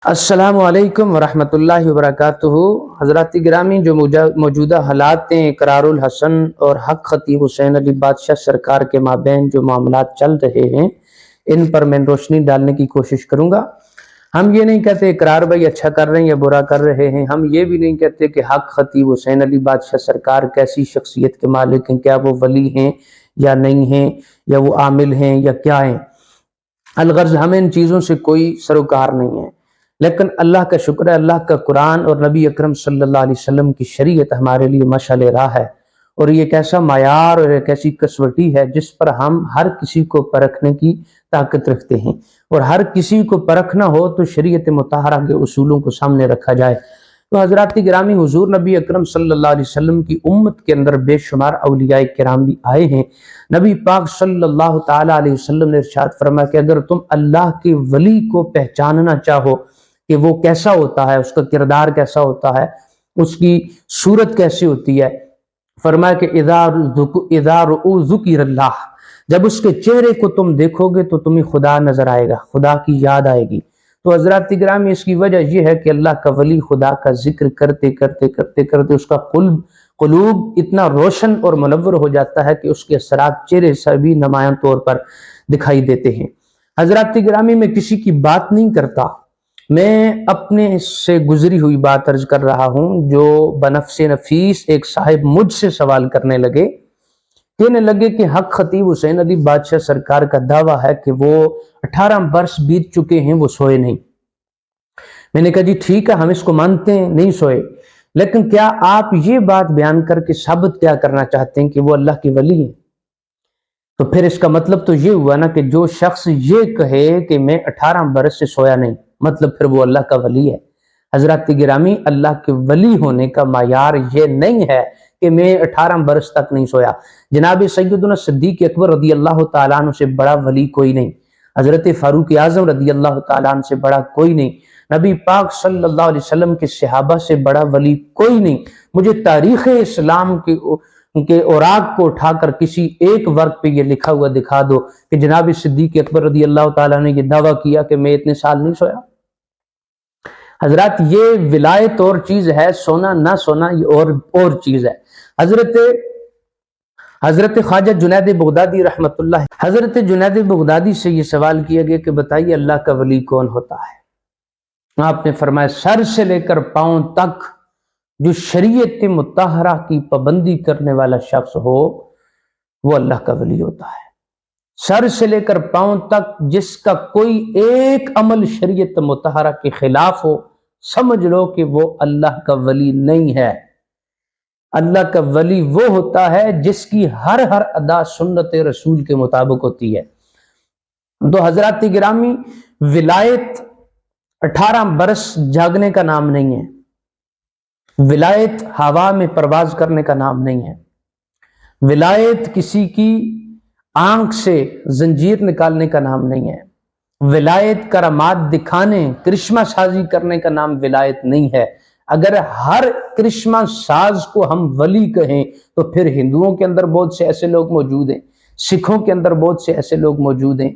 السلام علیکم ورحمۃ اللہ وبرکاتہ۔ حضرات گرامی، جو موجودہ حالات ہیں اقرار الحسن اور حق خطیب حسین علی بادشاہ سرکار کے مابین جو معاملات چل رہے ہیں، ان پر میں روشنی ڈالنے کی کوشش کروں گا۔ ہم یہ نہیں کہتے اقرار بھائی اچھا کر رہے ہیں یا برا کر رہے ہیں، ہم یہ بھی نہیں کہتے کہ حق خطیب حسین علی بادشاہ سرکار کیسی شخصیت کے مالک ہیں، کیا وہ ولی ہیں یا نہیں ہیں، یا وہ عامل ہیں یا کیا ہیں۔ الغرض ہمیں ان چیزوں سے کوئی سروکار نہیں ہے، لیکن اللہ کا شکر ہے، اللہ کا قرآن اور نبی اکرم صلی اللہ علیہ وسلم کی شریعت ہمارے لیے مشعل راہ ہے، اور یہ ایک ایسا معیار اور ایک ایسی کسوٹی ہے جس پر ہم ہر کسی کو پرکھنے کی طاقت رکھتے ہیں، اور ہر کسی کو پرکھنا ہو تو شریعت مطہرہ کے اصولوں کو سامنے رکھا جائے۔ تو حضرات گرامی، حضور نبی اکرم صلی اللہ علیہ وسلم کی امت کے اندر بے شمار اولیاء کرام بھی آئے ہیں۔ نبی پاک صلی اللہ تعالیٰ علیہ وسلم نے ارشاد فرمایا کہ اگر تم اللہ کے ولی کو پہچاننا چاہو کہ وہ کیسا ہوتا ہے، اس کا کردار کیسا ہوتا ہے، اس کی صورت کیسی ہوتی ہے، فرمایا کہ اذا رؤوا ذکر اللہ، جب اس کے چہرے کو تم دیکھو گے تو تمہیں خدا نظر آئے گا، خدا کی یاد آئے گی۔ تو حضرات گرامی، اس کی وجہ یہ ہے کہ اللہ کا ولی خدا کا ذکر کرتے کرتے کرتے کرتے اس کا قلوب اتنا روشن اور منور ہو جاتا ہے کہ اس کے اثرات چہرے سے بھی نمایاں طور پر دکھائی دیتے ہیں۔ حضرات گرامی، میں کسی کی بات نہیں کرتا، میں اپنے سے گزری ہوئی بات عرض کر رہا ہوں۔ جو بنفس نفیس ایک صاحب مجھ سے سوال کرنے لگے، کہنے لگے کہ حق خطیب حسین علی بادشاہ سرکار کا دعویٰ ہے کہ وہ 18 برس بیت چکے ہیں، وہ سوئے نہیں۔ میں نے کہا جی ٹھیک ہے، ہم اس کو مانتے ہیں، نہیں سوئے، لیکن کیا آپ یہ بات بیان کر کے ثابت کیا کرنا چاہتے ہیں کہ وہ اللہ کی ولی ہیں؟ تو پھر اس کا مطلب تو یہ ہوا نا کہ جو شخص یہ کہے کہ میں 18 برس سے سویا نہیں، مطلب پھر وہ اللہ کا ولی ہے۔ حضرات گرامی، اللہ کے ولی ہونے کا معیار یہ نہیں ہے کہ میں 18 برس تک نہیں سویا۔ جناب سیدنا صدیق اکبر رضی اللہ تعالیٰ عنہ سے بڑا ولی کوئی نہیں، حضرت فاروق اعظم رضی اللہ تعالیٰ عنہ سے بڑا کوئی نہیں، نبی پاک صلی اللہ علیہ وسلم کے صحابہ سے بڑا ولی کوئی نہیں۔ مجھے تاریخ اسلام کے اوراق کو اٹھا کر کسی ایک ورق پہ یہ لکھا ہوا دکھا دو کہ جناب صدیق اکبر رضی اللہ تعالیٰ نے یہ دعویٰ کیا کہ میں اتنے سال نہیں سویا۔ حضرات، یہ ولایت اور چیز ہے، سونا نہ سونا یہ اور چیز ہے۔ حضرت خواجہ جنید بغدادی رحمت اللہ، حضرت جنید بغدادی سے یہ سوال کیا گیا کہ بتائیے اللہ کا ولی کون ہوتا ہے؟ آپ نے فرمایا سر سے لے کر پاؤں تک جو شریعت مطہرہ کی پابندی کرنے والا شخص ہو وہ اللہ کا ولی ہوتا ہے۔ سر سے لے کر پاؤں تک جس کا کوئی ایک عمل شریعت مطہرہ کے خلاف ہو، سمجھ لو کہ وہ اللہ کا ولی نہیں ہے۔ اللہ کا ولی وہ ہوتا ہے جس کی ہر ادا سنت رسول کے مطابق ہوتی ہے۔ تو حضرات گرامی، ولایت 18 برس جاگنے کا نام نہیں ہے، ولایت ہوا میں پرواز کرنے کا نام نہیں ہے، ولایت کسی کی آنکھ سے زنجیر نکالنے کا نام نہیں ہے، ولایت کرامات دکھانے، کرشمہ سازی کرنے کا نام ولایت نہیں ہے۔ اگر ہر کرشمہ ساز کو ہم ولی کہیں تو پھر ہندوؤں کے اندر بہت سے ایسے لوگ موجود ہیں، سکھوں کے اندر بہت سے ایسے لوگ موجود ہیں،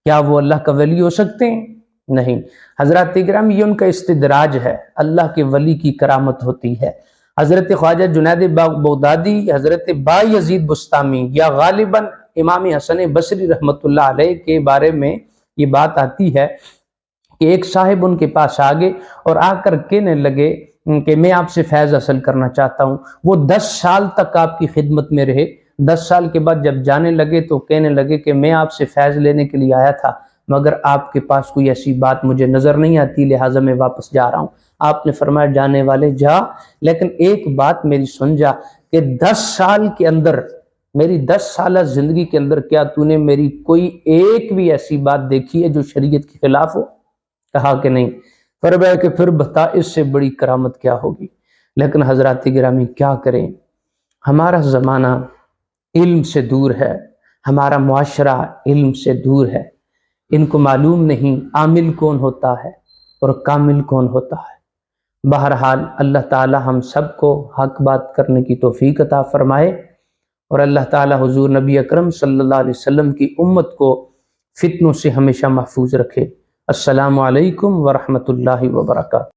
کیا وہ اللہ کا ولی ہو سکتے ہیں؟ نہیں۔ حضرات گرامی، یہ ان کا استدراج ہے، اللہ کے ولی کی کرامت ہوتی ہے۔ حضرت خواجہ جنید بغدادی، حضرت بایزید بستامی یا غالباً امام حسن بصری رحمت اللہ علیہ کے بارے میں یہ بات آتی ہے کہ ایک صاحب ان کے پاس آگے اور آ کر کہنے لگے کہ میں آپ سے فیض حاصل کرنا چاہتا ہوں۔ وہ 10 سال تک آپ کی خدمت میں رہے، 10 سال کے بعد جب جانے لگے تو کہنے لگے کہ میں آپ سے فیض لینے کے لیے آیا تھا، مگر آپ کے پاس کوئی ایسی بات مجھے نظر نہیں آتی، لہٰذا میں واپس جا رہا ہوں۔ آپ نے فرمایا جانے والے جا، لیکن ایک بات میری سن جا کہ 10 سال کے اندر، میری 10 سالہ زندگی کے اندر کیا تو نے میری کوئی ایک بھی ایسی بات دیکھی ہے جو شریعت کے خلاف ہو؟ کہا کہ نہیں۔ فرمایا کہ پھر بتا اس سے بڑی کرامت کیا ہوگی؟ لیکن حضرات گرامی، کیا کریں، ہمارا زمانہ علم سے دور ہے، ہمارا معاشرہ علم سے دور ہے، ان کو معلوم نہیں عامل کون ہوتا ہے اور کامل کون ہوتا ہے۔ بہرحال اللہ تعالی ہم سب کو حق بات کرنے کی توفیق عطا فرمائے، اور اللہ تعالی حضور نبی اکرم صلی اللہ علیہ وسلم کی امت کو فتنوں سے ہمیشہ محفوظ رکھے۔ السلام علیکم ورحمۃ اللہ وبرکاتہ۔